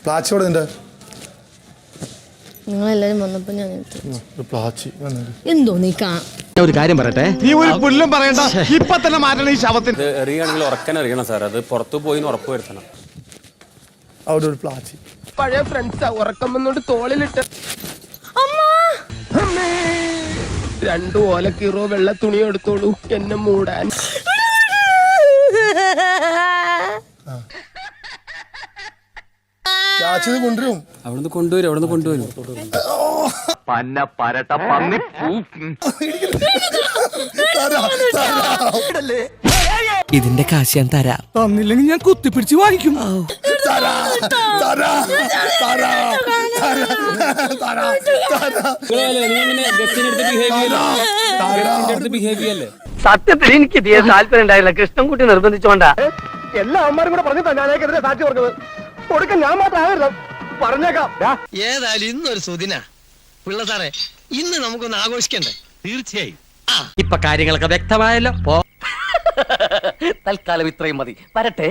പ്ലാച്ചിയോടെ നിന്റെ നിങ്ങളെല്ലാരും വന്നപ്പോ ഞാൻ പ്ലാച്ചി എന്തോ നീ ഒരു കാര്യം പറയട്ടെ, നീ ഒരു പുല്ലും പറയണ്ട, ഇപ്പൊ തന്നെ മാറ്റണം ഈ ശവത്തിന്. എറിയാണെങ്കിൽ ഉറക്കൻ അറിയണം സാർ, അത് പുറത്തു പോയി ഉറപ്പ് വരുത്തണം. അവിടെ ഒരു പ്ലാച്ചി പഴയ ഫ്രണ്ട്സാ, ഉറക്കം വന്നോണ്ട് തോളിലിട്ട് 2 ഓലക്കീറോ വെള്ള തുണി എടുത്തോളൂ എന്നെ മൂടാൻ. പ്ലാച്ചി കൊണ്ടുവരും, അവിടുന്ന് കൊണ്ടുവരും. പന്ന പരട്ട പന്നി ഇതിന്റെ കാശ് ഞാൻ തരാം, തന്നില്ലെങ്കിൽ ഞാൻ കുത്തിപ്പിടിച്ച് വാങ്ങിക്കും. സത്യത്തിൽ എനിക്ക് തീരെ താല്പര്യം ഉണ്ടായില്ല, കൃഷ്ണൻകുട്ടി നിർബന്ധിച്ചോണ്ടാ. എല്ലാ അമ്മമാരും കൂടെ പറഞ്ഞു ഞാനേക്കെതിരെ സാക്ഷി കൊടുക്കുന്നത് കൊടുക്കാൻ ഞാൻ മാത്രം പറഞ്ഞേക്കാം. ഏതായാലും ഇന്നൊരു സുദിന പിള്ള സാറേ, ഇന്ന് നമുക്കൊന്ന് ആഘോഷിക്കണ്ടേ? തീർച്ചയായും. ഇപ്പൊ കാര്യങ്ങളൊക്കെ വ്യക്തമായല്ലോ. തൽക്കാലം ഇത്രയും മതി, വരട്ടെ.